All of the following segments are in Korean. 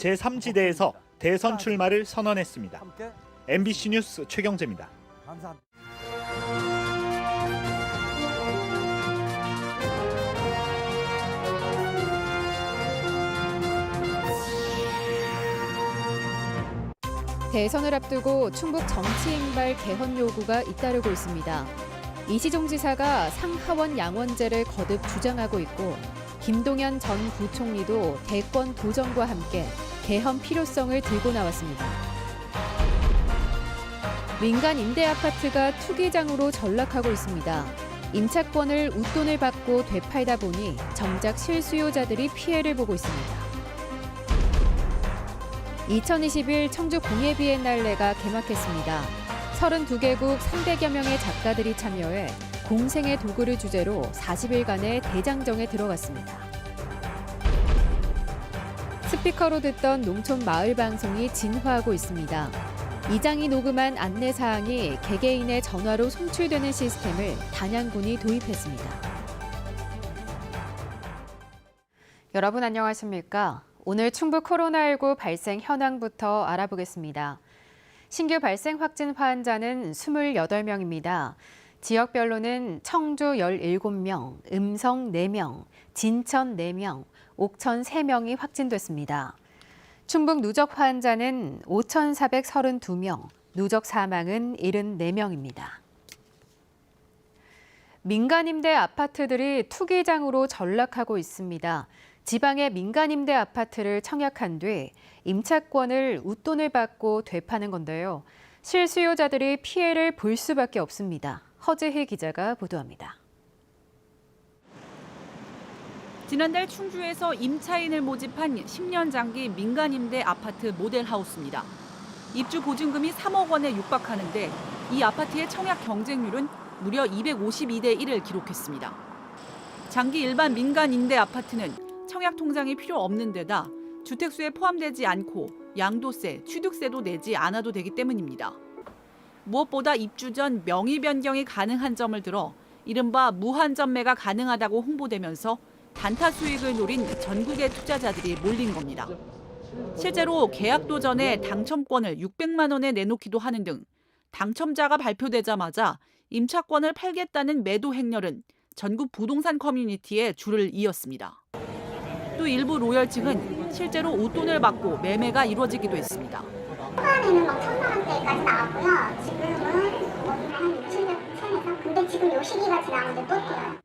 제3지대에서 대선 출마를 선언했습니다. MBC 뉴스 최경재입니다. 감사합니다. 대선을 앞두고 충북 정치인발 개헌 요구가 잇따르고 있습니다. 이시종 지사가 상하원 양원제를 거듭 주장하고 있고 김동연 전 부총리도 대권 도전과 함께 개헌 필요성을 들고 나왔습니다. 민간 임대 아파트가 투기장으로 전락하고 있습니다. 임차권을 웃돈을 받고 되팔다 보니 정작 실수요자들이 피해를 보고 있습니다. 2021 청주 공예비엔날레가 개막했습니다. 32개국 300여 명의 작가들이 참여해 공생의 도구를 주제로 40일간의 대장정에 들어갔습니다. 스피커로 듣던 농촌 마을 방송이 진화하고 있습니다. 이장이 녹음한 안내사항이 개개인의 전화로 송출되는 시스템을 단양군이 도입했습니다. 여러분 안녕하십니까? 오늘 충북 코로나19 발생 현황부터 알아보겠습니다. 신규 발생 확진 환자는 28명입니다. 지역별로는 청주 17명, 음성 4명, 진천 4명, 옥천 3명이 확진됐습니다. 충북 누적 환자는 5,432명, 누적 사망은 74명입니다. 민간임대 아파트들이 투기장으로 전락하고 있습니다. 지방의 민간임대 아파트를 청약한 뒤 임차권을 웃돈을 받고 되파는 건데요. 실수요자들이 피해를 볼 수밖에 없습니다. 허재희 기자가 보도합니다. 지난달 충주에서 임차인을 모집한 10년 장기 민간임대 아파트 모델하우스입니다. 입주 보증금이 3억 원에 육박하는데 이 아파트의 청약 경쟁률은 무려 252대 1을 기록했습니다. 장기 일반 민간임대 아파트는 청약 통장이 필요 없는 데다 주택수에 포함되지 않고 양도세, 취득세도 내지 않아도 되기 때문입니다. 무엇보다 입주 전 명의 변경이 가능한 점을 들어 이른바 무한전매가 가능하다고 홍보되면서 단타 수익을 노린 전국의 투자자들이 몰린 겁니다. 실제로 계약도 전에 당첨권을 600만 원에 내놓기도 하는 등 당첨자가 발표되자마자 임차권을 팔겠다는 매도 행렬은 전국 부동산 커뮤니티에 줄을 이었습니다. 또 일부 로열층은 실제로 웃돈을 받고 매매가 이루어지기도 했습니다. 초반에는 막 1,000만 원대까지 나왔고요. 지금은 한 6,000에서 근데 지금 요 시기가 지나는데 또 뛰어요.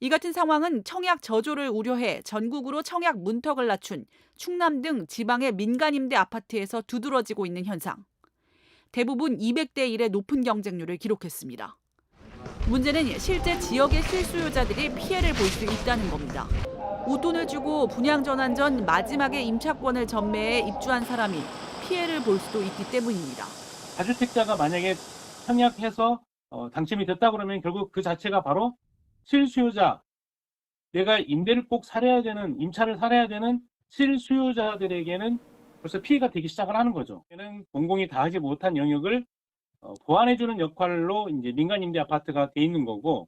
이 같은 상황은 청약 저조를 우려해 전국으로 청약 문턱을 낮춘 충남 등 지방의 민간임대 아파트에서 두드러지고 있는 현상. 대부분 200대 1의 높은 경쟁률을 기록했습니다. 문제는 실제 지역의 실수요자들이 피해를 볼 수 있다는 겁니다. 웃돈을 주고 분양 전환 전 마지막에 임차권을 전매해 입주한 사람이 피해를 볼 수도 있기 때문입니다. 다주택자가 만약에 청약해서 당첨이 됐다 그러면 결국 그 자체가 바로 실수요자, 내가 임대를 꼭 살아야 되는, 임차를 살아야 되는 실수요자들에게는 벌써 피해가 되기 시작을 하는 거죠. 공공이 다 하지 못한 영역을 보완해주는 역할로 이제 민간임대 아파트가 돼 있는 거고,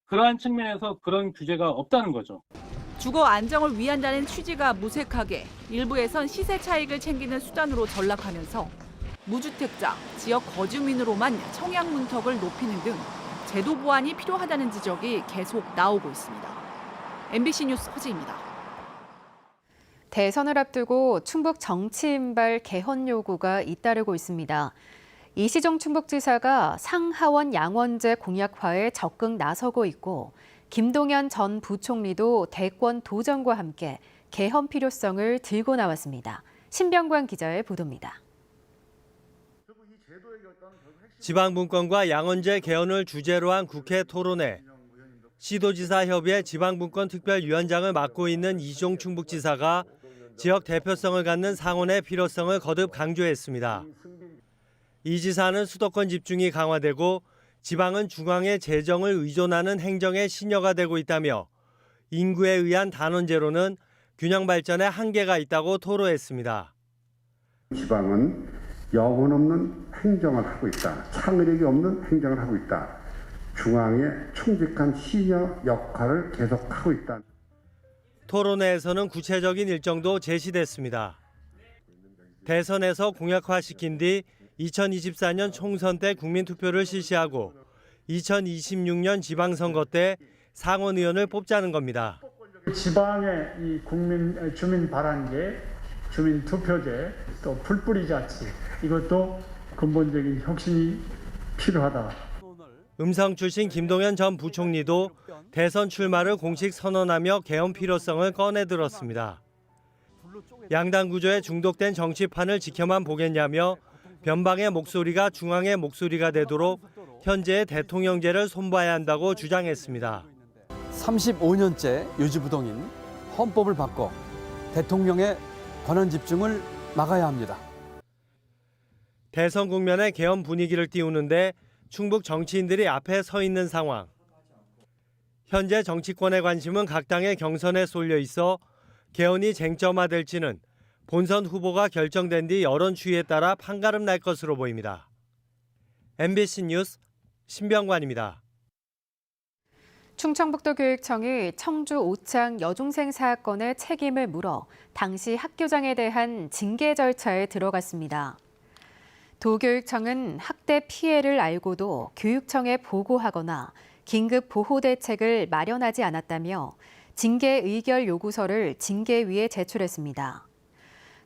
그러한 측면에서 그런 규제가 없다는 거죠. 주거 안정을 위한다는 취지가 무색하게 일부에선 시세 차익을 챙기는 수단으로 전락하면서 무주택자, 지역 거주민으로만 청약 문턱을 높이는 등 제도 보완이 필요하다는 지적이 계속 나오고 있습니다. MBC 뉴스 허지입니다. 대선을 앞두고 충북 정치인발 개헌 요구가 잇따르고 있습니다. 이시종 충북지사가 상하원 양원제 공약화에 적극 나서고 있고 김동연 전 부총리도 대권 도전과 함께 개헌 필요성을 들고 나왔습니다. 신병관 기자의 보도입니다. 지방분권과 양원제 개헌을 주제로 한 국회 토론회. 시도지사협의회 지방분권특별위원장을 맡고 있는 이시종 충북지사가 지역 대표성을 갖는 상원의 필요성을 거듭 강조했습니다. 이 지사는 수도권 집중이 강화되고 지방은 중앙의 재정을 의존하는 행정의 신여가 되고 있다며 인구에 의한 단원제로는 균형 발전에 한계가 있다고 토로했습니다. 지방은 영혼 없는 행정을 하고 있다. 창의력이 없는 행정을 하고 있다. 중앙의 충직한 신여 역할을 계속하고 있다. 토론회에서는 구체적인 일정도 제시됐습니다. 대선에서 공약화시킨 뒤 2024년 총선 때 국민투표를 실시하고 2026년 지방선거 때 상원의원을 뽑자는 겁니다. 지방의 이 주민 발안제, 주민 투표제, 또 풀뿌리 자치 이것도 근본적인 혁신이 필요하다. 음성 출신 김동연 전 부총리도 대선 출마를 공식 선언하며 개헌 필요성을 꺼내들었습니다. 양당 구조에 중독된 정치판을 지켜만 보겠냐며 변방의 목소리가 중앙의 목소리가 되도록 현재의 대통령제를 손봐야 한다고 주장했습니다. 35년째 유지부동인 헌법을 바꿔 대통령의 권한 집중을 막아야 합니다. 대선 국면에 개헌 분위기를 띄우는데 충북 정치인들이 앞에 서 있는 상황. 현재 정치권의 관심은 각 당의 경선에 쏠려 있어 개헌이 쟁점화될지는 본선 후보가 결정된 뒤 여론 추이에 따라 판가름 날 것으로 보입니다. MBC 뉴스 신병관입니다. 충청북도교육청이 청주 오창 여중생 사건의 책임을 물어 당시 학교장에 대한 징계 절차에 들어갔습니다. 도교육청은 학대 피해를 알고도 교육청에 보고하거나 긴급 보호 대책을 마련하지 않았다며 징계 의결 요구서를 징계위에 제출했습니다.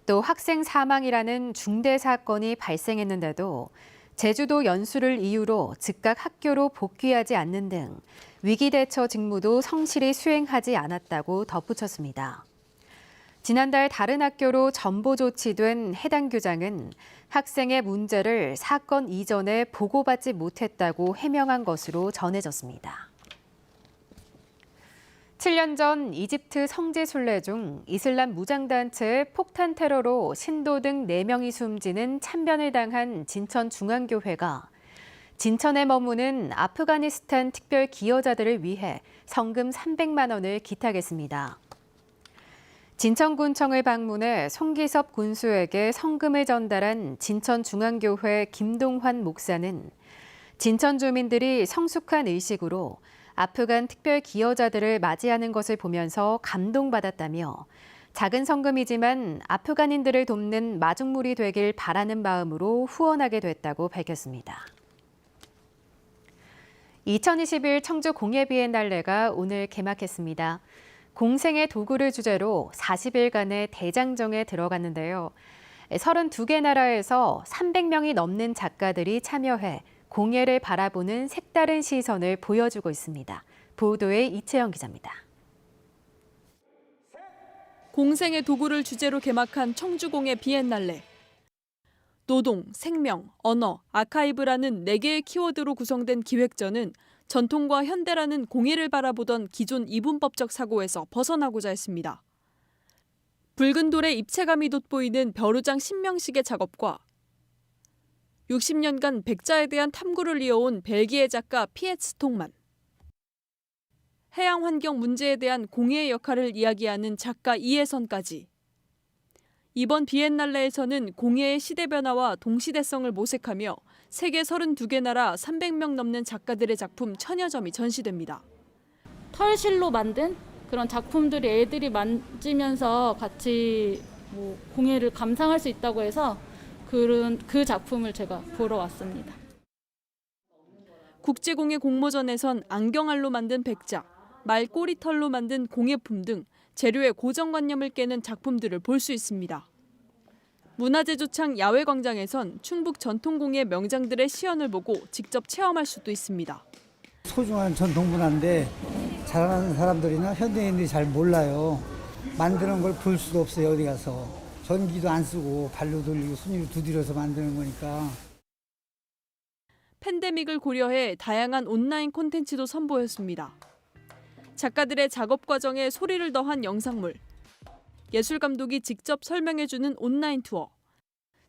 또 학생 사망이라는 중대 사건이 발생했는데도 제주도 연수를 이유로 즉각 학교로 복귀하지 않는 등 위기 대처 직무도 성실히 수행하지 않았다고 덧붙였습니다. 지난달 다른 학교로 전보 조치된 해당 교장은 학생의 문제를 사건 이전에 보고받지 못했다고 해명한 것으로 전해졌습니다. 7년 전 이집트 성지 순례 중 이슬람 무장단체의 폭탄 테러로 신도 등 4명이 숨지는 참변을 당한 진천중앙교회가 진천에 머무는 아프가니스탄 특별 기여자들을 위해 성금 300만 원을 기탁했습니다. 진천군청을 방문해 송기섭 군수에게 성금을 전달한 진천중앙교회 김동환 목사는 진천 주민들이 성숙한 의식으로 아프간 특별 기여자들을 맞이하는 것을 보면서 감동받았다며 작은 성금이지만 아프간인들을 돕는 마중물이 되길 바라는 마음으로 후원하게 됐다고 밝혔습니다. 2021 청주 공예비엔날레가 오늘 개막했습니다. 공생의 도구를 주제로 40일간의 대장정에 들어갔는데요. 32개 나라에서 300명이 넘는 작가들이 참여해 공예를 바라보는 색다른 시선을 보여주고 있습니다. 보도에 이채영 기자입니다. 공생의 도구를 주제로 개막한 청주공예 비엔날레. 노동, 생명, 언어, 아카이브라는 4개의 키워드로 구성된 기획전은 전통과 현대라는 공예를 바라보던 기존 이분법적 사고에서 벗어나고자 했습니다. 붉은 돌에 입체감이 돋보이는 벼루장 신명식의 작업과 60년간 백자에 대한 탐구를 이어온 벨기에 작가 피에트 스톡만, 해양 환경 문제에 대한 공예의 역할을 이야기하는 작가 이혜선까지. 이번 비엔날레에서는 공예의 시대 변화와 동시대성을 모색하며 세계 32개 나라 300명 넘는 작가들의 작품 1000여 점이 전시됩니다. 털실로 만든 그런 작품들이 애들이 만지면서 같이 공예를 감상할 수 있다고 해서 그 작품을 제가 보러 왔습니다. 국제공예 공모전에선 안경알로 만든 백자, 말 꼬리털로 만든 공예품 등 재료의 고정관념을 깨는 작품들을 볼 수 있습니다. 문화재조창 야외광장에선 충북 전통공예 명장들의 시연을 보고 직접 체험할 수도 있습니다. 소중한 전통문화인데 잘하는 사람들이나 현대인들이 잘 몰라요. 만드는 걸 볼 수도 없어요, 어디 가서. 전기도 안 쓰고 발로 돌리고 손으로 두드려서 만드는 거니까. 팬데믹을 고려해 다양한 온라인 콘텐츠도 선보였습니다. 작가들의 작업 과정에 소리를 더한 영상물, 예술감독이 직접 설명해주는 온라인 투어,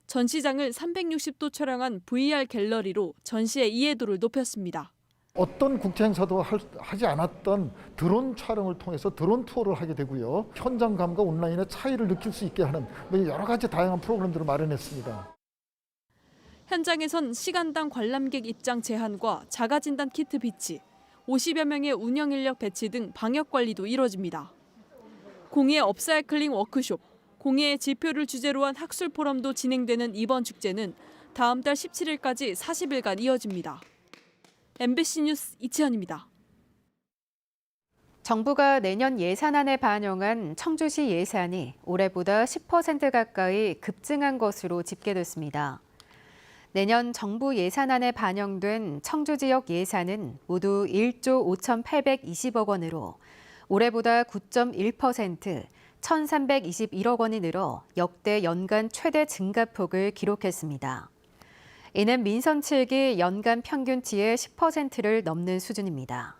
전시장을 360도 촬영한 VR 갤러리로 전시의 이해도를 높였습니다. 어떤 국제 행사도 하지 않았던 드론 촬영을 통해서 드론 투어를 하게 되고요. 현장감과 온라인의 차이를 느낄 수 있게 하는 여러 가지 다양한 프로그램들을 마련했습니다. 현장에선 시간당 관람객 입장 제한과 자가진단 키트 비치, 50여 명의 운영 인력 배치 등 방역 관리도 이뤄집니다. 공예 업사이클링 워크숍, 공예의 지표를 주제로 한 학술 포럼도 진행되는 이번 축제는 다음 달 17일까지 40일간 이어집니다. MBC 뉴스 이치현입니다. 정부가 내년 예산안에 반영한 청주시 예산이 올해보다 10% 가까이 급증한 것으로 집계됐습니다. 내년 정부 예산안에 반영된 청주 지역 예산은 모두 1조 5,820억 원으로 올해보다 9.1%, 1,321억 원이 늘어 역대 연간 최대 증가폭을 기록했습니다. 이는 민선 7기 연간 평균치의 10%를 넘는 수준입니다.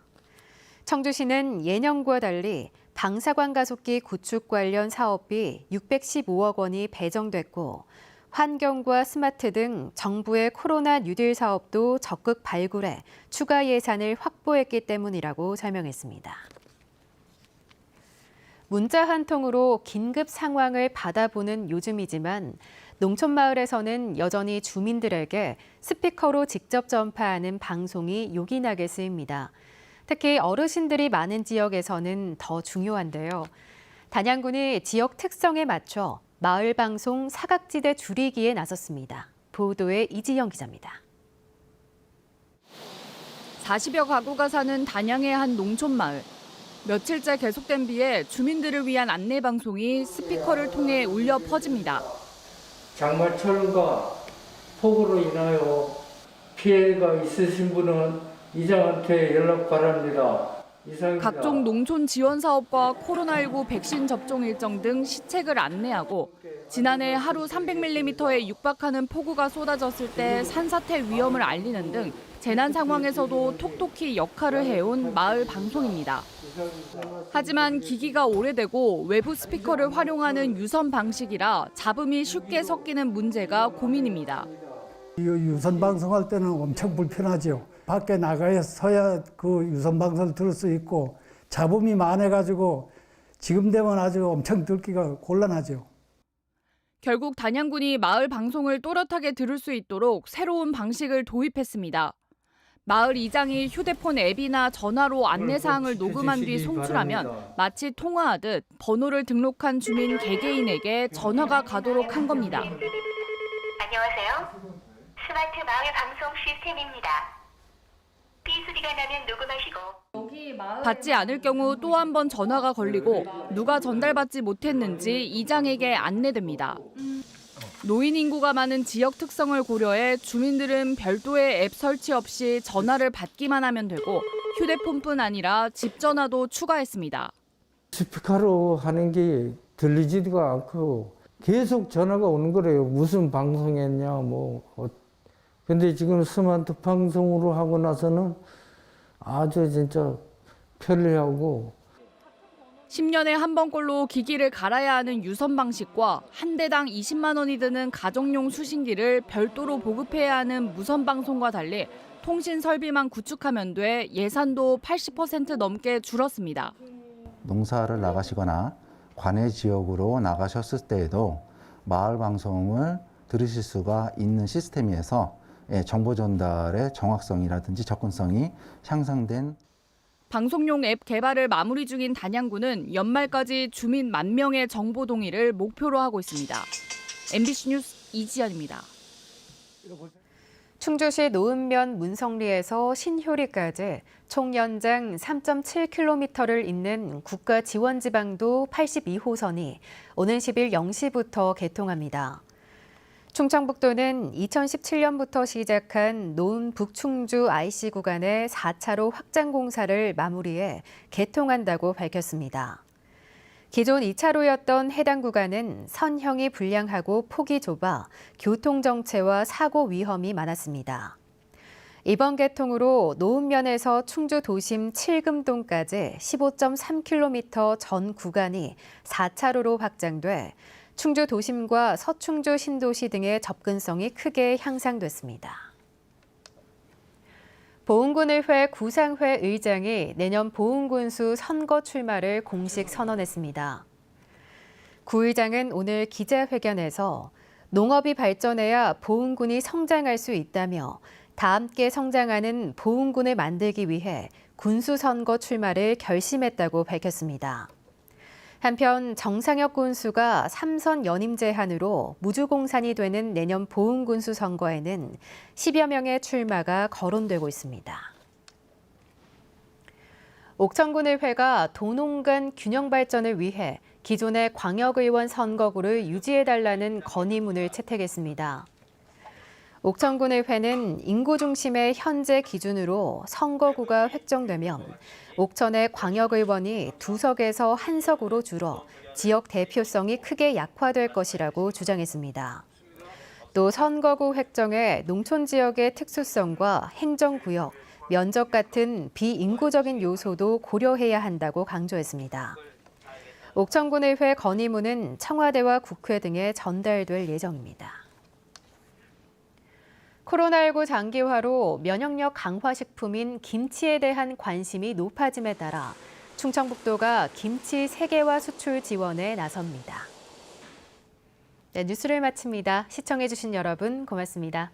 청주시는 예년과 달리 방사관 가속기 구축 관련 사업비 615억 원이 배정됐고 환경과 스마트 등 정부의 코로나 뉴딜 사업도 적극 발굴해 추가 예산을 확보했기 때문이라고 설명했습니다. 문자 한 통으로 긴급 상황을 받아보는 요즘이지만 농촌 마을에서는 여전히 주민들에게 스피커로 직접 전파하는 방송이 요긴하게 쓰입니다. 특히 어르신들이 많은 지역에서는 더 중요한데요. 단양군이 지역 특성에 맞춰 마을 방송 사각지대 줄이기에 나섰습니다. 보도에 이지영 기자입니다. 40여 가구가 사는 단양의 한 농촌 마을. 며칠째 계속된 비에 주민들을 위한 안내 방송이 스피커를 통해 울려 퍼집니다. 장마철과 폭우로 인하여 피해가 있으신 분은 이장한테 연락 바랍니다. 이상입니다. 각종 농촌 지원 사업과 코로나19 백신 접종 일정 등 시책을 안내하고 지난해 하루 300mm에 육박하는 폭우가 쏟아졌을 때 산사태 위험을 알리는 등 재난 상황에서도 톡톡히 역할을 해온 마을 방송입니다. 하지만 기기가 오래되고 외부 스피커를 활용하는 유선 방식이라 잡음이 쉽게 섞이는 문제가 고민입니다. 유선 방송할 때는 엄청 불편하죠. 밖에 나가서야 그 유선 방송을 들을 수 있고 잡음이 많아가지고 지금 되면 아주 엄청 듣기가 곤란하죠. 결국 단양군이 마을 방송을 또렷하게 들을 수 있도록 새로운 방식을 도입했습니다. 마을 이장이 휴대폰 앱이나 전화로 안내사항을 녹음한 뒤 송출하면 마치 통화하듯 번호를 등록한 주민 개개인에게 전화가 가도록 한 겁니다. 안녕하세요. 스마트 마을 방송 시스템입니다. 삐 소리가 나면 녹음하시고 받지 않을 경우 또 한 번 전화가 걸리고 누가 전달받지 못했는지 이장에게 안내됩니다. 노인 인구가 많은 지역 특성을 고려해 주민들은 별도의 앱 설치 없이 전화를 받기만 하면 되고 휴대폰뿐 아니라 집 전화도 추가했습니다. 스피커로 하는 게 들리지도 않고 계속 전화가 오는 거래요. 무슨 방송했냐 뭐. 근데 지금 스마트 방송으로 하고 나서는 아주 진짜 편리하고 10년에 한 번꼴로 기기를 갈아야 하는 유선 방식과 한 대당 20만 원이 드는 가정용 수신기를 별도로 보급해야 하는 무선 방송과 달리 통신 설비만 구축하면 돼 예산도 80% 넘게 줄었습니다. 농사를 나가시거나 관내 지역으로 나가셨을 때에도 마을 방송을 들으실 수가 있는 시스템이어서 정보 전달의 정확성이라든지 접근성이 향상된 방송용 앱 개발을 마무리 중인 단양군은 연말까지 주민 10,000명의 정보 동의를 목표로 하고 있습니다. MBC 뉴스 이지연입니다. 충주시 노은면 문성리에서 신효리까지 총 연장 3.7km를 잇는 국가 지원 지방도 82호선이 오는 10일 0시부터 개통합니다. 충청북도는 2017년부터 시작한 노은 북충주 IC 구간의 4차로 확장 공사를 마무리해 개통한다고 밝혔습니다. 기존 2차로였던 해당 구간은 선형이 불량하고 폭이 좁아 교통정체와 사고 위험이 많았습니다. 이번 개통으로 노은면에서 충주 도심 칠금동까지 15.3km 전 구간이 4차로로 확장돼 충주 도심과 서충주 신도시 등의 접근성이 크게 향상됐습니다. 보은군의회 구상회 의장이 내년 보은군수 선거 출마를 공식 선언했습니다. 구 의장은 오늘 기자회견에서 농업이 발전해야 보은군이 성장할 수 있다며 다 함께 성장하는 보은군을 만들기 위해 군수 선거 출마를 결심했다고 밝혔습니다. 한편 정상혁 군수가 3선 연임 제한으로 무주공산이 되는 내년 보훈군수 선거에는 10여 명의 출마가 거론되고 있습니다. 옥천군의회가 도농 간 균형 발전을 위해 기존의 광역의원 선거구를 유지해달라는 건의문을 채택했습니다. 옥천군의회는 인구 중심의 현재 기준으로 선거구가 획정되면 옥천의 광역의원이 2석에서 1석으로 줄어 지역 대표성이 크게 약화될 것이라고 주장했습니다. 또 선거구 획정에 농촌 지역의 특수성과 행정구역, 면적 같은 비인구적인 요소도 고려해야 한다고 강조했습니다. 옥천군의회 건의문은 청와대와 국회 등에 전달될 예정입니다. 코로나19 장기화로 면역력 강화 식품인 김치에 대한 관심이 높아짐에 따라 충청북도가 김치 세계화 수출 지원에 나섭니다. 네, 뉴스를 마칩니다. 시청해주신 여러분 고맙습니다.